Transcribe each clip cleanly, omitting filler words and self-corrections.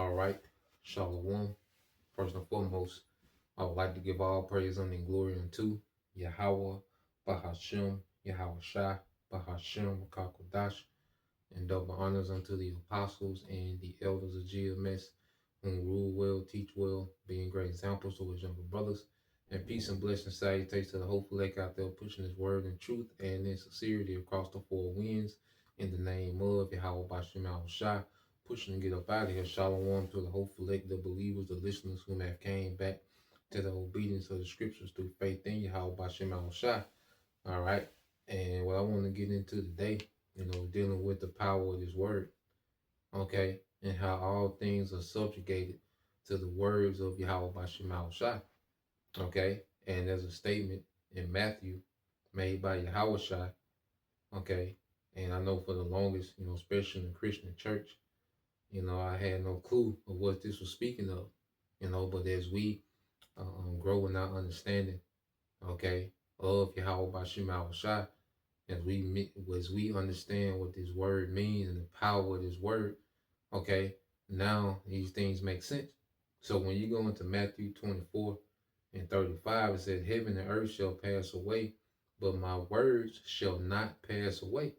All right, Shalom. First and foremost, I would like to give all praise and glory unto Yahweh, Bahashem, Yahweh Shai, Bahashem, Kakodash, and double honors unto the apostles and the elders of GMS, whom rule well, teach well, being great examples to his younger brothers. And peace and blessings, salutations to the hopeful lake out there pushing his word and truth and in sincerity across the four winds. In the name of Yahweh Bashem Al Shai, pushing to get up out of here. Shalom to the hopeful lake, the believers, the listeners whom have came back to the obedience of the scriptures through faith in Yahweh Bashem Al Shai. All right. And what I want to get into today, dealing with the power of this word, okay, and how all things are subjugated to the words of Yahweh Bashem Al Shai. Okay, and there's a statement in Matthew made by Yahweh Shai, okay, and I know for the longest, especially in the Christian church, I had no clue of what this was speaking of, but as we grow in our understanding, okay, of Yahweh Bashem Al Shai, as we understand what this word means and the power of this word, okay, now these things make sense. So when you go into Matthew 24 and 35, it says, heaven and earth shall pass away, but my words shall not pass away.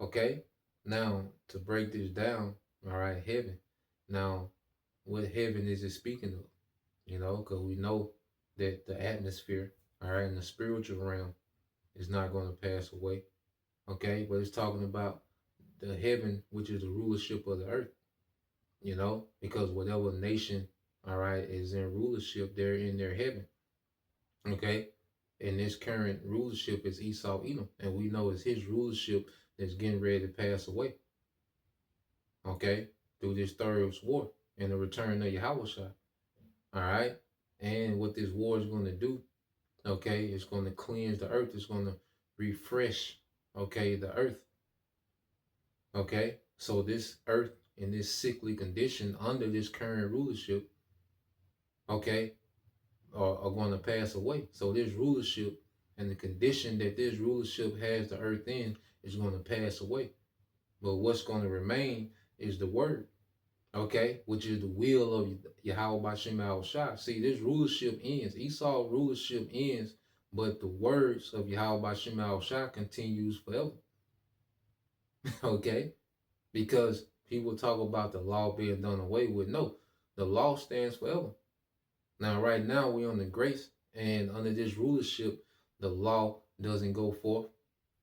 Okay? Now, to break this down, all right, heaven. Now, what heaven is it speaking of? Because we know that the atmosphere, all right, in the spiritual realm is not going to pass away. Okay? But it's talking about the heaven, which is the rulership of the earth, because whatever nation, all right, is in rulership, they're in their heaven. Okay? And this current rulership is Esau Edom. And we know it's his rulership that's getting ready to pass away. Okay? Through this third war and the return of Yahweh Shai. All right? And what this war is going to do, okay, it's going to cleanse the earth. It's going to refresh, okay, the earth. Okay? So this earth in this sickly condition under this current rulership, okay, are going to pass away. So this rulership and the condition that this rulership has the earth in is going to pass away. But what's going to remain is the word, okay, which is the will of Yahweh Bashem Al Shai. See, this rulership ends. Esau rulership ends, but the words of Yahweh Bashem Al Shai continues forever. Okay? Because people talk about the law being done away with. No, the law stands forever. Now, right now, we're on the grace, and under this rulership, the law doesn't go forth.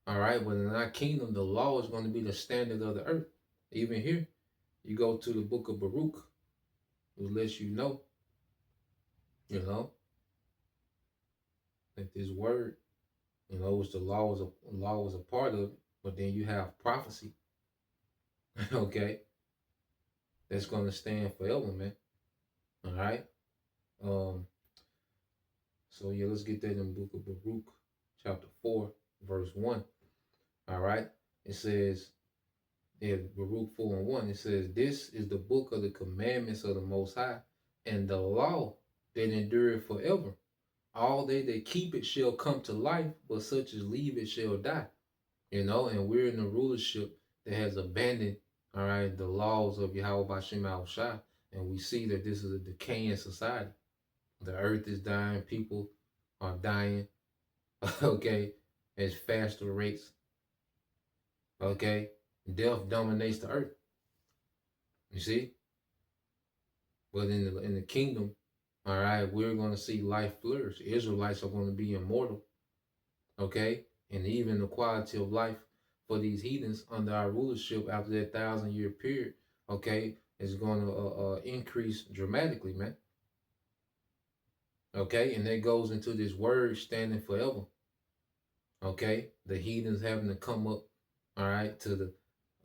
All right, but in our kingdom, the law is going to be the standard of the earth. Even here, you go to the book of Baruch, it lets you know, that this word, which the law was a part of it, but then you have prophecy, okay, that's going to stand forever, man. All right. So yeah, let's get that in the book of Baruch, chapter 4, verse 1. All right. It says, Baruch 4 and 1, it says, this is the book of the commandments of the Most High, and the law that endureth forever. All they that keep it shall come to life, but such as leave it shall die. And we're in the rulership that has abandoned, all right, the laws of Yahweh Bashem Al Shai, and we see that this is a decaying society. The earth is dying, people are dying, okay, at faster rates, okay. Death dominates the earth, you see. But in the kingdom, all right, we're going to see life flourish. Israelites are going to be immortal, okay, and even the quality of life for these heathens under our rulership after that 1,000-year period, okay, is going to increase dramatically, man. Okay, and that goes into this word standing forever. Okay, the heathens having to come up, all right, to the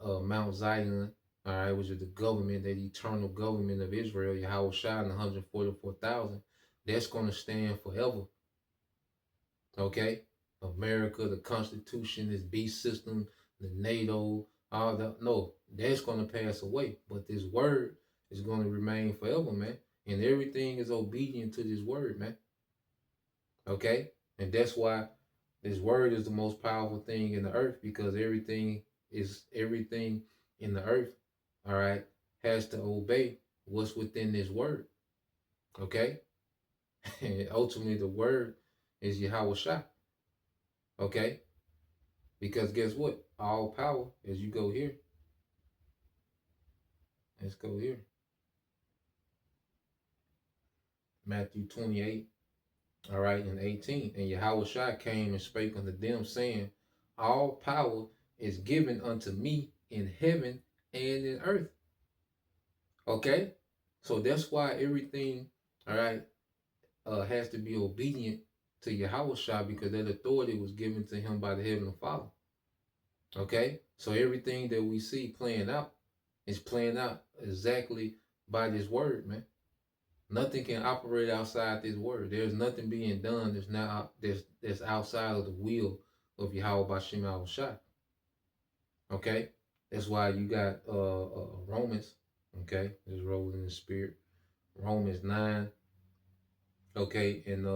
Mount Zion, all right, which is the government, that eternal government of Israel, Yahweh Shai, and 144,000. That's going to stand forever. Okay, America, the Constitution, this beast system, the NATO, all that. No, that's going to pass away. But this word is going to remain forever, man. And everything is obedient to this word, man. Okay? And that's why this word is the most powerful thing in the earth, because everything in the earth, all right, has to obey, what's within this word. Okay? And ultimately the word is Yahweh Shah. Okay? Because guess what? All power, as you go here. Let's go here. Matthew 28, all right, and 18. And Yahweh Shah came and spake unto them, saying, all power is given unto me in heaven and in earth. Okay? So that's why everything, all right, has to be obedient to Yahweh Shah, because that authority was given to him by the Heavenly Father. Okay? So everything that we see playing out is playing out exactly by this word, man. Nothing can operate outside this word. There's nothing being done that's outside of the will of Yahweh Bashim Al Shah. Okay? That's why you got Romans, okay? Just rolling in the spirit. Romans 9, okay, and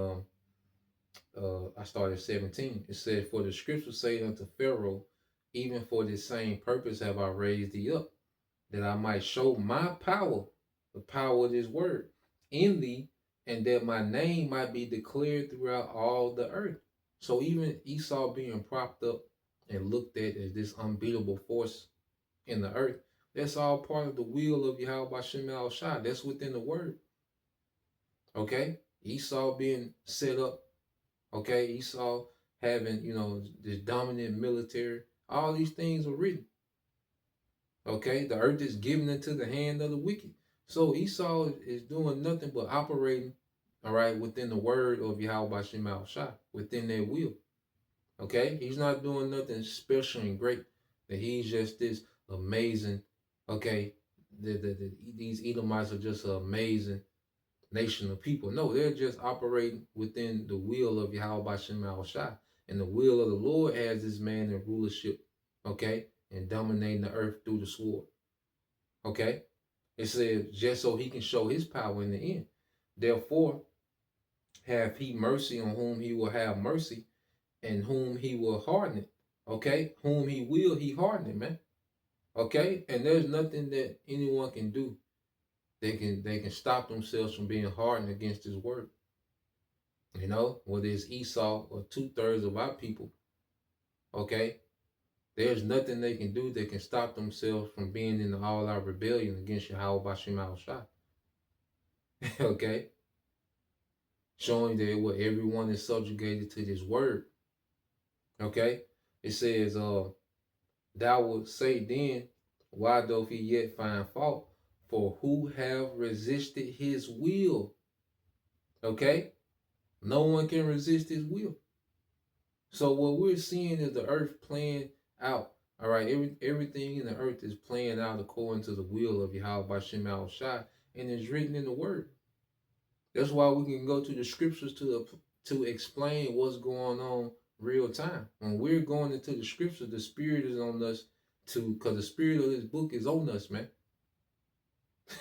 I started 17. It said, for the scriptures say unto Pharaoh, even for this same purpose have I raised thee up, that I might show my power, the power of this word, in thee, and that my name might be declared throughout all the earth. So even Esau being propped up and looked at as this unbeatable force in the earth, that's all part of the will of Yahweh Bashim Al Shah. That's within the word. Okay? Esau being set up. Okay? Esau having, this dominant military. All these things are written. Okay? The earth is given into the hand of the wicked. So Esau is doing nothing but operating, all right, within the word of Yahweh Bashim Al Shah, within their will. Okay? He's not doing nothing special and great. That he's just this amazing, okay, these Edomites are just an amazing nation of people. No, they're just operating within the will of Yahweh Bashim Al Shah. And the will of the Lord has this man in rulership, okay, and dominating the earth through the sword. Okay? It says, just so he can show his power in the end. Therefore, have he mercy on whom he will have mercy, and whom he will harden it. Okay? Whom he will, he harden it, man. Okay? And there's nothing that anyone can do. They can stop themselves from being hardened against his word. Whether it's Esau or 2/3 of our people. Okay? There's nothing they can do that can stop themselves from being in the all-out rebellion against Yahweh Bashim Al Shah. Okay? Showing that what everyone is subjugated to this word. Okay? It says, thou wilt say then, why doth he yet find fault? For who have resisted his will? Okay? No one can resist his will. So what we're seeing is the earth playing out. All right, everything in the earth is playing out according to the will of Yahweh Bashim Al Shah, and it's written in the word. That's why we can go to the scriptures to explain what's going on real time. When we're going into the scriptures, the spirit is on us because the spirit of this book is on us, man.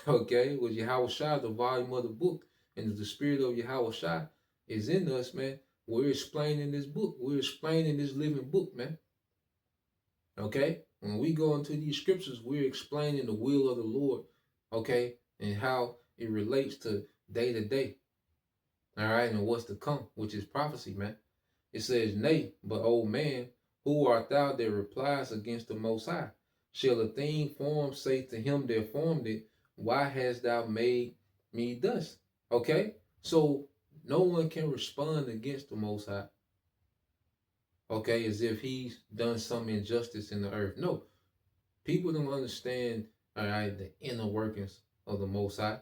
Okay, with Yahweh Shah, the volume of the book, and the spirit of Yahweh Shah is in us, man. We're explaining this book. We're explaining this living book, man. Okay? When we go into these scriptures, we're explaining the will of the Lord, okay? And how it relates to day to day. All right? And what's to come, which is prophecy, man. It says, nay, but old man, who art thou that replies against the Most High? Shall a thing formed say to him that formed it, why hast thou made me thus? Okay? So no one can respond against the Most High. Okay, as if he's done some injustice in the earth. No, people don't understand, all right, the inner workings of the Most High.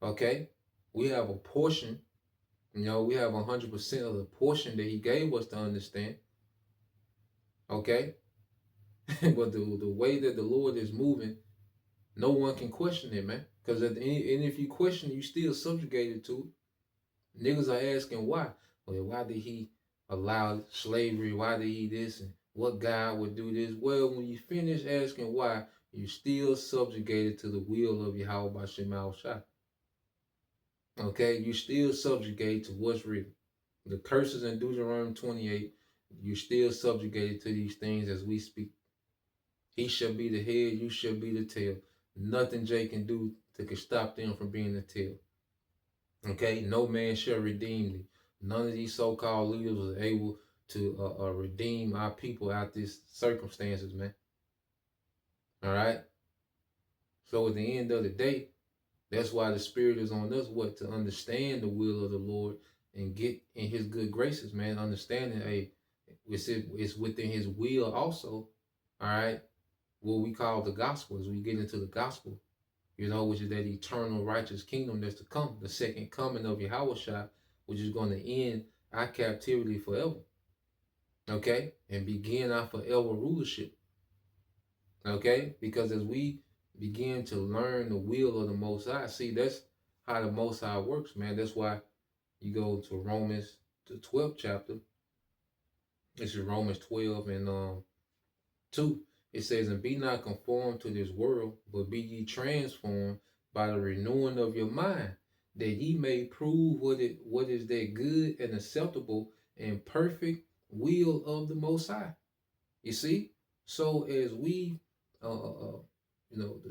Okay, we have a portion, we have 100% of the portion that he gave us to understand. Okay, but the way that the Lord is moving, no one can question it, man. Because and if you question it, you still subjugated to it. Niggas are asking why. Well, why did he allow slavery? Why did he this? And what God would do this? Well, when you finish asking why, you're still subjugated to the will of Yahweh Bashim Al Shah. Okay, you still subjugated to what's written. The curses in Deuteronomy 28, you're still subjugated to these things as we speak. He shall be the head, you shall be the tail. Nothing Jay can do to stop them from being the tail. Okay, no man shall redeem thee. None of these so-called leaders was able to redeem our people out these circumstances, man. All right. So at the end of the day, that's why the Spirit is on us, what, to understand the will of the Lord and get in His good graces, man. Understanding, hey, it's within His will also. All right, what we call the gospel, as we get into the gospel, which is that eternal righteous kingdom that's to come, the second coming of Yahushua, which is going to end our captivity forever. Okay, and begin our forever rulership. Okay, because as we begin to learn the will of the Most High, see, that's how the Most High works, man. That's why you go to Romans, the 12th chapter. This is Romans 12 and 2. It says, and be not conformed to this world, but be ye transformed by the renewing of your mind, that ye may prove what is that good and acceptable and perfect will of the Most High. You see? So as we, the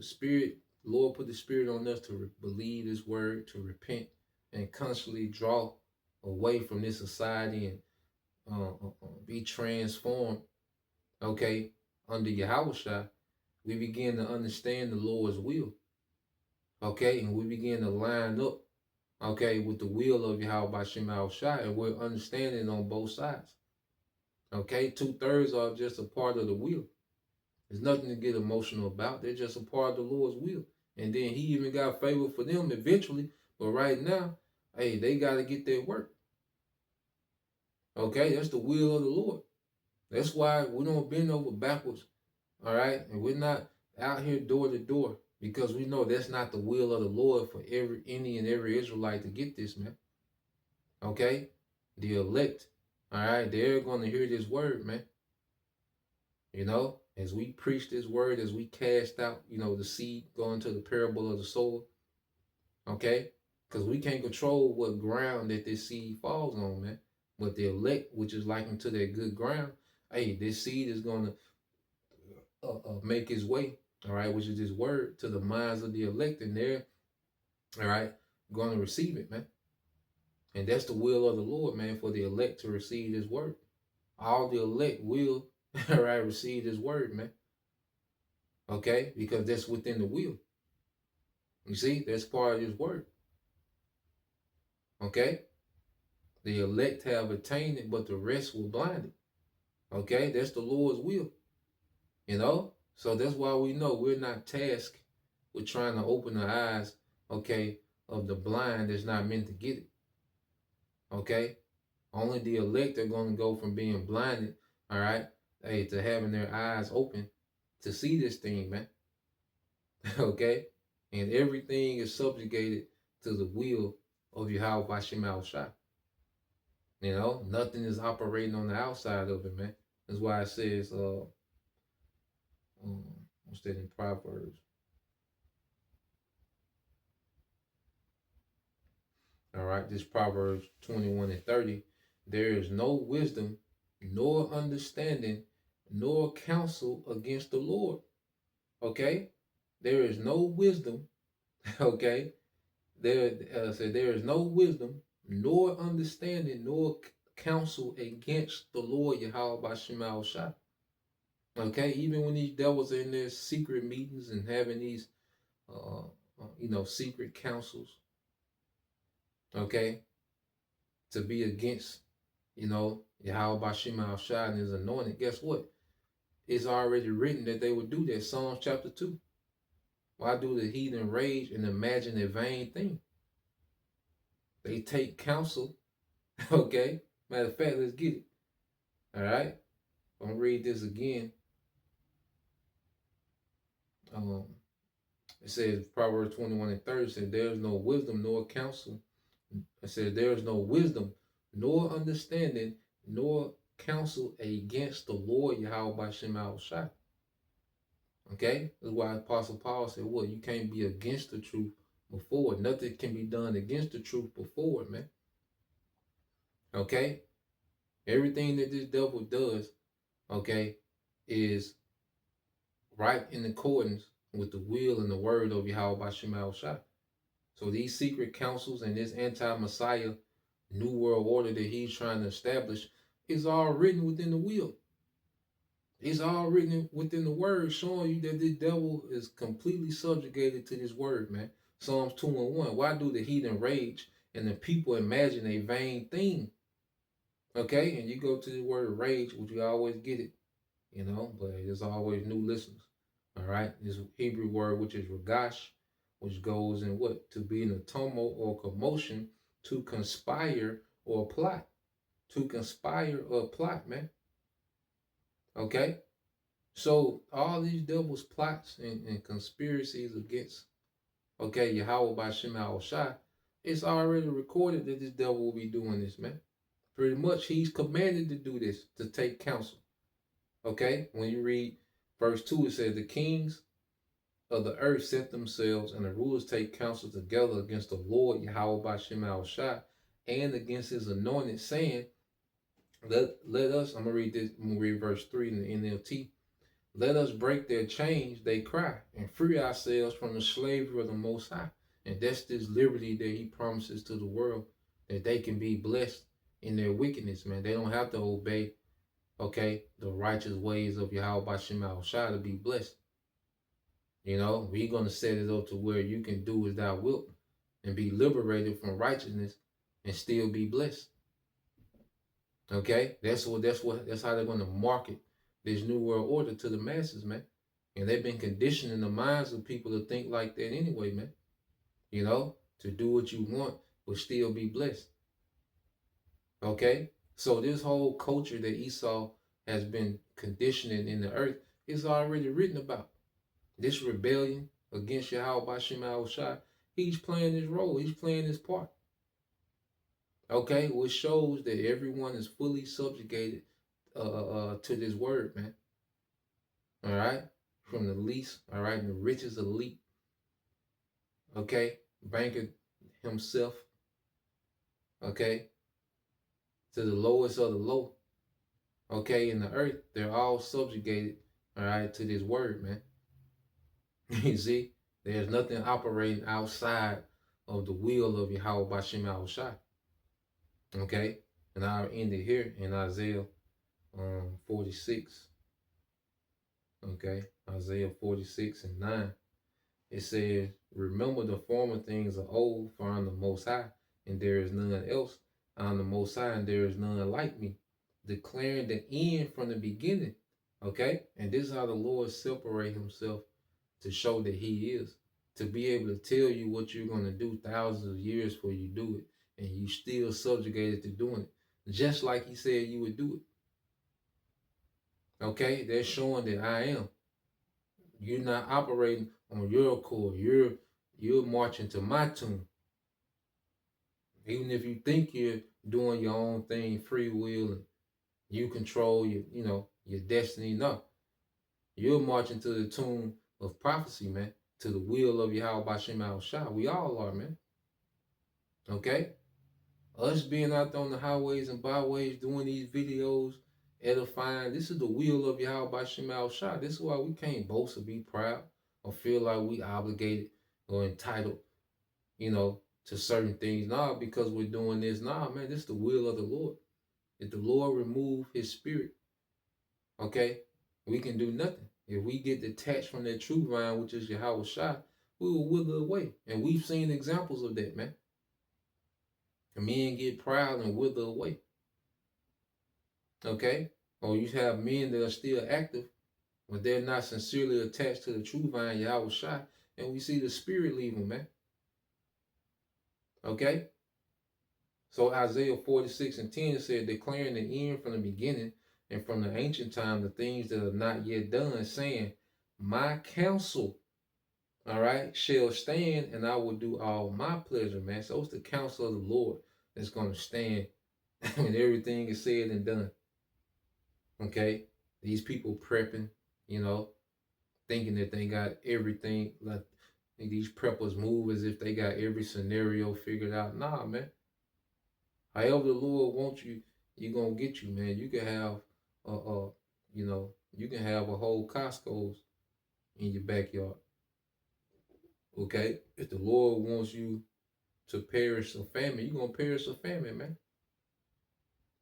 Spirit, Lord put the Spirit on us to believe His word, to repent, and constantly draw away from this society and be transformed, okay, under Yahushua, we begin to understand the Lord's will, okay, and we begin to line up, okay, with the will of Yahweh Shai, and we're understanding on both sides, okay. 2/3 are just a part of the will. There's nothing to get emotional about. They're just a part of the Lord's will. And then He even got favor for them eventually. But right now, hey, they got to get their work. Okay, that's the will of the Lord. That's why we don't bend over backwards. All right, and we're not out here door to door, because we know that's not the will of the Lord for any and every Israelite to get this, man. Okay, the elect. All right, they're going to hear this word, man. As we preach this word, as we cast out, the seed going to the parable of the sower, okay? Because we can't control what ground that this seed falls on, man. But the elect, which is likened to that good ground, hey, this seed is going to make its way, all right, which is this word, to the minds of the elect, and they're, all right, going to receive it, man. And that's the will of the Lord, man, for the elect to receive this word. All the elect will, all right, receive this word, man. Okay, because that's within the will. You see, that's part of His word. Okay, the elect have attained it, but the rest were blinded. Okay, that's the Lord's will. So that's why we know we're not tasked with trying to open the eyes, okay, of the blind that's not meant to get it. Okay, only the elect are going to go from being blinded, all right, hey, to having their eyes open to see this thing, man. Okay, and everything is subjugated to the will of Yahweh Bashem Shai. Nothing is operating on the outside of it, man. That's why it says, what's that in Proverbs? All right, this Proverbs 21:30. There is no wisdom, nor understanding, nor counsel against the Lord. Okay, there is no wisdom. Okay, there is no wisdom, nor understanding, nor counsel against the Lord Yahweh Bashem Shai. Okay, even when these devils are in their secret meetings and having these, secret councils, okay, to be against, Yahweh Bashem Shai and His anointed, guess what? It's already written that they would do that. Psalms chapter 2. Why do the heathen rage and imagine a vain thing? They take counsel, okay? Matter of fact, let's get it. All right? I'm going to read this again. It says, Proverbs 21:30 said, there is no wisdom nor counsel. It says, there is no wisdom nor understanding nor counsel against the Lord Yahweh Bashem Shai. Okay? That's why Apostle Paul said, well, you can't be against the truth before. Nothing can be done against the truth before, man. Okay? Everything that this devil does, okay, is right in accordance, with the will and the word of Yahweh Shema Shai. So these secret councils and this anti-Messiah new world order that he's trying to establish is all written within the will. It's all written within the word, showing you that the devil is completely subjugated to this word, man. Psalms 2:1. Why do the heathen rage and the people imagine a vain thing? Okay, and you go to the word rage, which you always get it, but there's always new listeners. All right, this Hebrew word, which is ragash, which goes in what? To be in a tumult or commotion, to conspire or plot. To conspire or plot, man. Okay? So all these devil's plots and conspiracies against, Yahweh by Shema Shai, it's already recorded that this devil will be doing this, man. Pretty much he's commanded to do this, to take counsel. Okay? When you read verse 2, it says, the kings of the earth set themselves, and the rulers take counsel together against the Lord Yahweh by Shema Shai, and against his anointed, saying, let us, I'm going to read verse 3 in the NLT. Let us break their chains, they cry, and free ourselves from the slavery of the Most High. And that's this liberty that he promises to the world, that they can be blessed in their wickedness, man. They don't have to obey, the righteous ways of Yahweh by Shema Shai to be blessed. We're going to set it up to where you can do as thou wilt and be liberated from righteousness and still be blessed. Okay? That's how they're going to market this new world order to the masses, man. And they've been conditioning the minds of people to think like that anyway, man. To do what you want, but still be blessed. Okay? So this whole culture that Esau has been conditioning in the earth is already written about. This rebellion against Yahweh by Shema Shai, he's playing his role. He's playing his part. Okay? Which shows that everyone is fully subjugated to this word, man. All right? From the least, all right, and the richest elite. Okay? Banker himself. Okay? To the lowest of the low. Okay? In the earth, they're all subjugated, all right, to this word, man. You see? There's nothing operating outside of the will of Yahweh by Shema Shai. Okay? And I'll end it here in Isaiah 46. Okay? Isaiah 46:9. It says, remember the former things of old, for I am the Most High, and there is none else. I am the Most High, and there is none like me. Declaring the end from the beginning. Okay? And this is how the Lord separates himself to show that he is. To be able to tell you what you're going to do thousands of years before you do it. And you still subjugated to doing it. Just like he said you would do it. Okay? They're showing that I am. You're not operating on your accord. You're marching to my tune. Even if you think you're doing your own thing, free will, and you control your destiny, no. You're marching to the tune of prophecy, man. To the will of Yahweh by Shema Shai. We all are, man. Okay? Us being out there on the highways and byways doing these videos, edifying, this is the will of Yahweh by Shema Shai. This is why we can't boast or be proud or feel like we obligated or entitled, to certain things. Nah, because we're doing this. Nah, man, this is the will of the Lord. If the Lord remove his spirit, okay, we can do nothing. If we get detached from that true vine, which is Yahweh Shai, we will wither away. And we've seen examples of that, man. And men get proud and wither away. Okay? Or you have men that are still active, but they're not sincerely attached to the true vine, Yahweh Shai, and we see the spirit leave them, man. Okay? So Isaiah 46:10 said, declaring the end from the beginning and from the ancient time the things that are not yet done, saying, my counsel, all right, shall stand, and I will do all my pleasure, man. So it's the counsel of the Lord that's going to stand when everything is said and done. Okay? These people prepping, thinking that they got everything, like these preppers move as if they got every scenario figured out. Nah, man. However the Lord wants you, you're going to get you, man. You can have, you can have a whole Costco's in your backyard. Okay? If the Lord wants you to perish of famine, you're gonna perish of famine, man.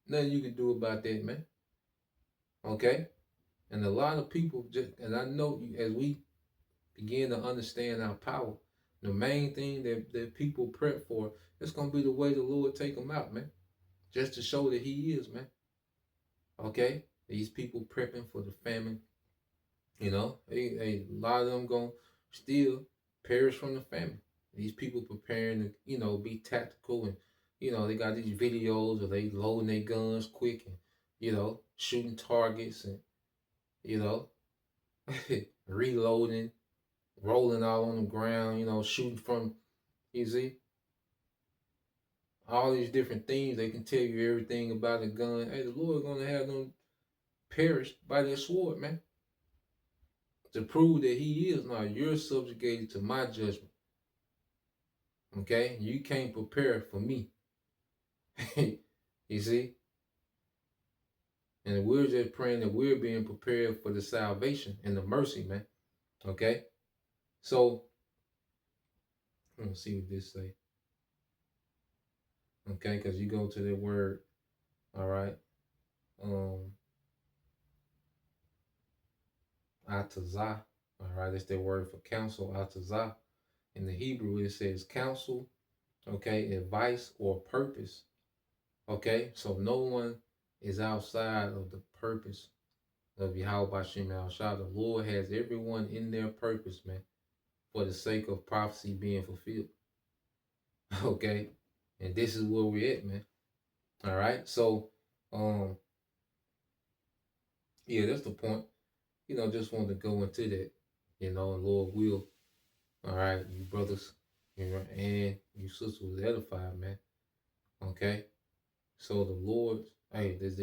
Nothing you can do about that, man. Okay? And a lot of people just, and I know as we begin to understand our power, the main thing that people prep for, it's gonna be the way the Lord take them out, man. Just to show that He is, man. Okay? These people prepping for the famine, a lot of them gonna still perish from the famine. These people preparing to, be tactical, and they got these videos of they loading their guns quick, and shooting targets, and you know reloading, rolling all on the ground, shooting from, you see, all these different things. They can tell you everything about a gun. Hey, the Lord gonna have them perish by their sword, man, to prove that He is. Now you're subjugated to my judgment. Okay, you can't prepare for me. You see, and we're just praying that we're being prepared for the salvation and the mercy, man. Okay, so let's see what this say. Okay, because you go to the word, all right, atazah, all right, that's their word for counsel, atazah. In the Hebrew, it says counsel, okay, advice or purpose. Okay, so no one is outside of the purpose of Yahweh Bashem Shah. The Lord has everyone in their purpose, man, for the sake of prophecy being fulfilled. Okay, and this is where we're at, man. All right, so yeah, that's the point. Just want to go into that, and Lord will. All right, you brothers, and you sisters was edified, man. Okay, so the Lord, hey, this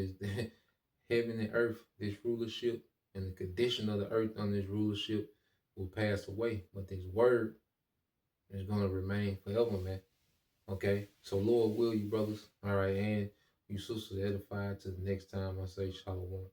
heaven and earth, this rulership, and the condition of the earth on this rulership will pass away, but this word is going to remain forever, man. Okay, so Lord will, you brothers, all right, and you sisters edified. To the next time I say shalom.